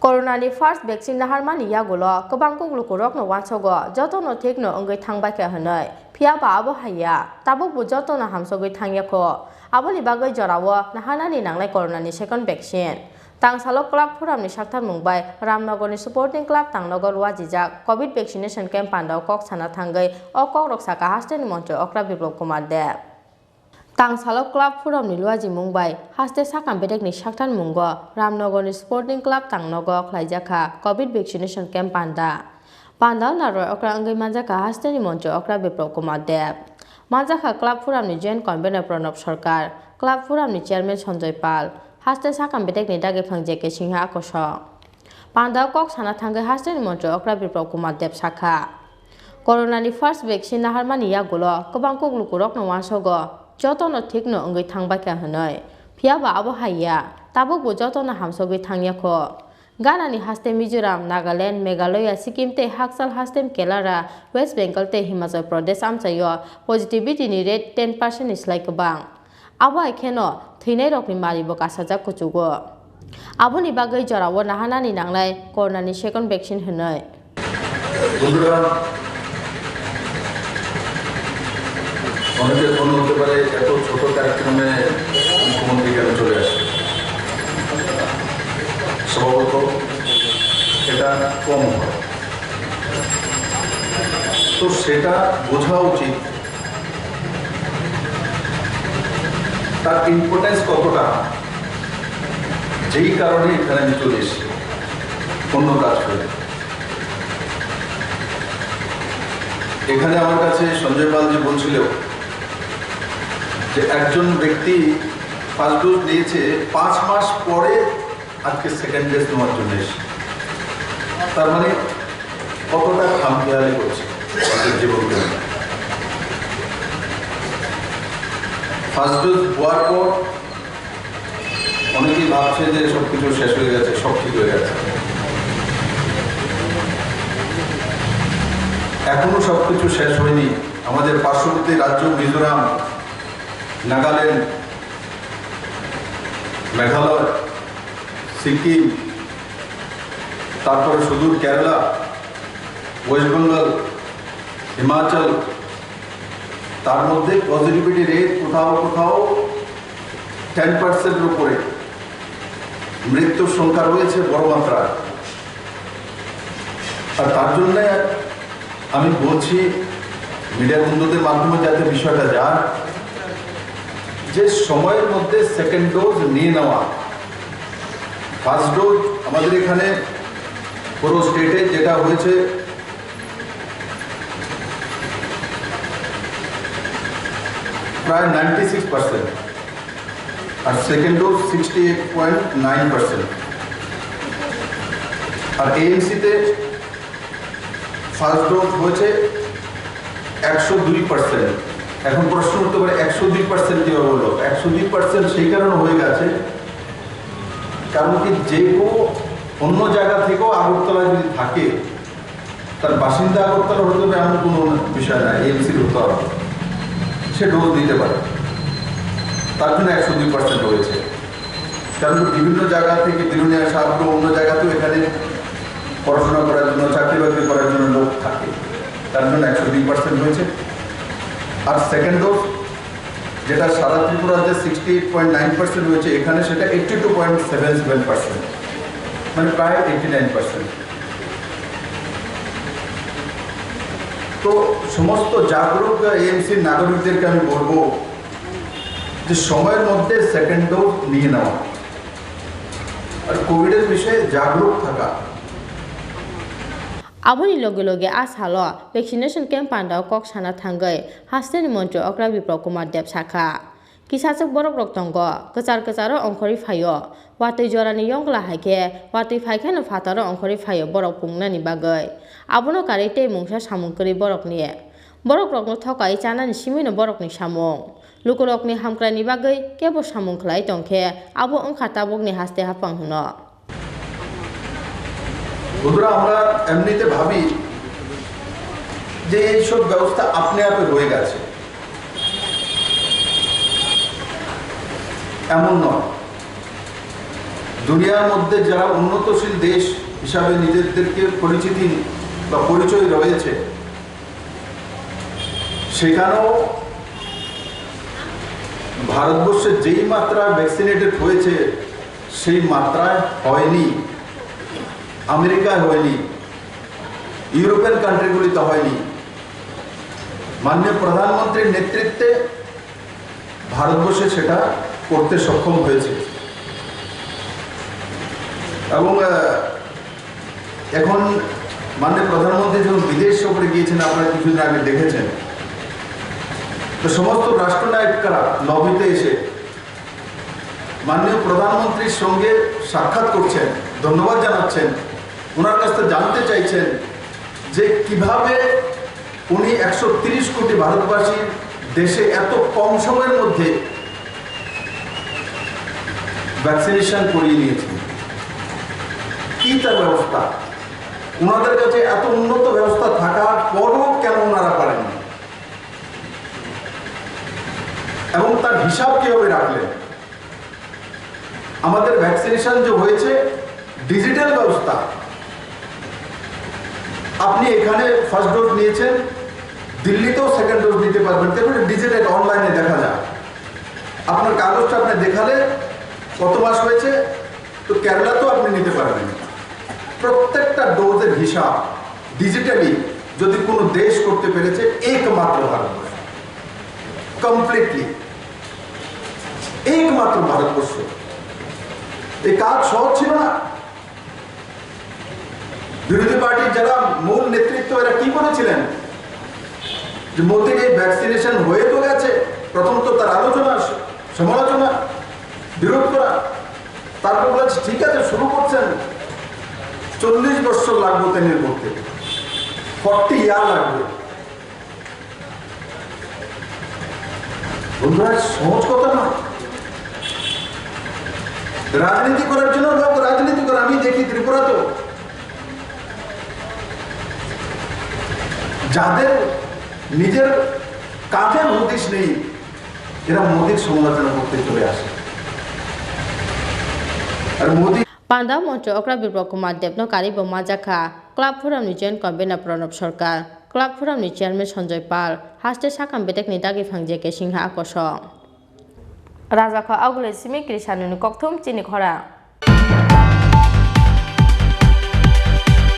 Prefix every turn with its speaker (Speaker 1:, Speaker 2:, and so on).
Speaker 1: Coronani first vaccine naharmani yagulo kabangko glukorok no wansogo joto no thik no ongai thangbai ka hanai phia ba abo haya tabuk bu joto na hamsogoi thangya ko aboni bagai jorawo nahanani nanglai coronani second vaccine tang salok club puram ni sakthar mungbai ramnagar ni supporting club tangnagar wajijak covid vaccination camp pandau kok sana thangai o kok rok saka haste ni mantri Okra Biplab Kumar de Tang salok club puram ni luaji mungbai haste sakam bedek ni saktan mungo ramnagar ni sporting club tangnagar Khlaijakha covid vaccination camp panda naro Okra angai Manjakha haste ni mantri Okra Biplab Kumar de Manjakha club puram ni joint convener Pranab Sarkar club puram ni chairman Sanjay Pal haste sakam bedek ni dage phangje ke singha akosok panda kok sana thangai haste ni mantri Okra Biplab Kumar de sakha corona ni first vaccine naharmani yagulo kabangko glukorok no wansogo joto no thik no ongai thangbai ka hanai phia ba abo haya tabuk bo joto na hamsogoi thangya ko Ghana ni haste Mizoram Nagaland Meghalaya Sikkim te Haksal hastem Kerala West Bengal te Himachal Pradesh amchayo positivity ni rate 10% is like bang abo ikheno thinai rok ni mari bo kasajak kuchugo aboni bagai jorawo nahanani nanglai corona ni second vaccine hanai
Speaker 2: অনেকের মনে হতে পারে এত ছোট কার্যক্রমে মুখ্যমন্ত্রী কেন চলে আসে স্বভাবত এটা কম হয় তো সেটা বোঝা উচিত তার ইম্পর্টেন্স কতটা যেই কারণে এখানে আমি চলে এসেছি অন্য কাজ করে এখানে আমার কাছে সঞ্জয় পাল যে বলছিল যে একজন ব্যক্তি ফার্স্ট ডোজ নিয়েছে 5 মাস পরে আজকে সেকেন্ড ডোজ নেওয়ার জন্য এসে তার মানে কতটা খামখেয়ালি করছে তাদের জীবনকে ফার্স্ট ডোজ হওয়ার পর অনেকেই ভাবছে যে সব কিছু শেষ হয়ে গেছে সব ঠিক হয়ে গেছে এখনো সবকিছু শেষ হয়নি আমাদের পার্শ্ববর্তী রাজ্য মিজোরাম নাগাল্যান্ড মেঘালয় সিকিম তারপরে সুদূর কেরালা ওয়েস্ট বেঙ্গল হিমাচল তার মধ্যে পজিটিভিটি রেট কোথাও কোথাও 10%-এর উপরে মৃত্যুর সংখ্যা রয়েছে বড় মাত্রায় আর তার জন্য আমি বলছি মিডিয়া বন্ধুদের মাধ্যমে যাতে বিষয়টা যায় যে সময়ের মধ্যে সেকেন্ড ডোজ নিয়ে নেওয়া ফার্স্ট ডোজ আমাদের এখানে পুরো স্টেটে যেটা হয়েছে প্রায় 96% আর সেকেন্ড ডোজ 68.9% আর এএমসিতে ফার্স্ট ডোজ হয়েছে 102%। এখন প্রশ্ন হতে পারে 102% কিভাবে হলো 102% সেই কারণে হয়ে গেছে কারণ কি যে কেউ অন্য জায়গা থেকেও আগরতলায় যদি থাকে তার বাসিন্দা আগরতলা হতে হবে এমন কোনো বিষয় না এএমসির হতে হবে সে ডোজ দিতে পারে তার জন্য 102% হয়েছে কারণ বিভিন্ন জায়গা থেকে বিরোধী আসা অন্য জায়গাতেও এখানে পড়াশোনা করার জন্য চাকরি বাকরি করার জন্য লোক থাকে তার জন্য 102% হয়েছে আর সেকেন্ড ডোজ যেটা সারা ত্রিপুরাতে 68.9% হয়েছে এখানে সেটা 82.77%, মানে প্রায় 89%। তো সমস্ত জাগরুক এএমসির নাগরিকদেরকে আমি বলবো যে সময়ের মধ্যে সেকেন্ড ডোজ নিয়ে নেওয়া আর কোভিডের বিষয়ে জাগরুক থাকা
Speaker 1: Aboni loge asalo vaccination camp pandau kok sana thangai haste ni mantri Okra Biplab Kumar de sakha kisachak borok rok tongo kechar ongkhori phayo watui jorani yongla haike watui phaikhe no phataro ongkhori phayo borok pungnani bagai abono kari tei mungsa samungkri borok niye borok rok no thokai chanani simino borok ni samung lukurok ni hamkrani bagai kebo samung khlai tongkhe abo ongkha tabok ni haste hapang huno
Speaker 2: বন্ধুরা আমরা এমনিতে ভাবি যে এইসব ব্যবস্থা আপনি আপে হয়ে গেছে এমন নয় দুনিয়ার মধ্যে যারা উন্নতশীল দেশ হিসাবে নিজেদেরকে পরিচিতি বা পরিচয় রয়েছে সেখানেও ভারতবর্ষে যেই মাত্রায় ভ্যাকসিনেটেড হয়েছে সেই মাত্রায় হয়নি। আমেরিকায় হয়নি, ইউরোপিয়ান কান্ট্রিগুলিতে হয়নি। মাননীয় প্রধানমন্ত্রীর নেতৃত্বে ভারতবর্ষে সেটা করতে সক্ষম হয়েছে এবং এখন মাননীয় প্রধানমন্ত্রী যখন বিদেশ সফরে গিয়েছেন, আপনারা কিছুদিন আগে দেখেছেন, তো সমস্ত রাষ্ট্রনায়করা লবিতে এসে মাননীয় প্রধানমন্ত্রীর সঙ্গে সাক্ষাৎ করছেন, ধন্যবাদ জানাচ্ছেন, ওনার কাছ থেকে জানতে চাইছেন যে কিভাবে উনি 130 কোটি ভারতবাসীর দেশে এত কম সময়ের মধ্যে ভ্যাকসিনেশন করিয়ে নিয়েছেন। কি তার ব্যবস্থা, ওনাদের কাছে এত উন্নত ব্যবস্থা থাকার পরও কেন ওনারা পারেননি এবং তার হিসাব কিভাবে রাখলেন। আমাদের ভ্যাকসিনেশন যে হয়েছে ডিজিটাল ব্যবস্থা, আপনি এখানে ফার্স্ট ডোজ নিয়েছেন, দিল্লিতেও সেকেন্ড ডোজ নিতে পারবেন, তারপরে ডিজিটাল অনলাইনে দেখা যায়। আপনার কাগজটা আপনি দেখালে কত মাস হয়েছে, তো কেরালাতেও আপনি নিতে পারবেন। প্রত্যেকটা ডোজের হিসাব ডিজিটালি যদি কোনো দেশ করতে পেরেছে একমাত্র ভারতবর্ষ, কমপ্লিটলি একমাত্র ভারতবর্ষ। এই কাজ সহজ ছিল না। বিরোধী পার্টির যারা মূল নেতৃত্ব, এরা কি বলেছিলেন যে মোদির এই ভ্যাকসিনেশন হয়ে তো গেছে, প্রথম তো তার আলোচনা, সমালোচনা, বিরোধ করা, তারপর বলেছে ঠিক আছে শুরু করছেন, 40 বছর লাগবে তেমনি করতে, 40 ইয়ার লাগবে। বন্ধুরা, সহজ কথা না। রাজনীতি করার জন্য লোক রাজনীতি করে, আমি দেখি ত্রিপুরা তো যাদের নিজের কাঁধে হদিশ নেই, এরা মোদির সমালোচনা করতে চলে আসে। আর মোদি
Speaker 1: পান্ডা মন্ত্রী অক্রা বিপ্লব কুমার দেবনকারী ও মাজাখা ক্লাব ফোরামনি জয়েন্ট কনভেনার প্রণব সরকার, ক্লাব ফোরামনি চেয়ারম্যান সঞ্জয় পাল, হাস্তে সাকাম বেটেকনি দাগি ফাংজেকে সিংহা আকর্ষণ রাজাখা আগুলে সিমি কৃষানুনি ককথুম চিনি খরা।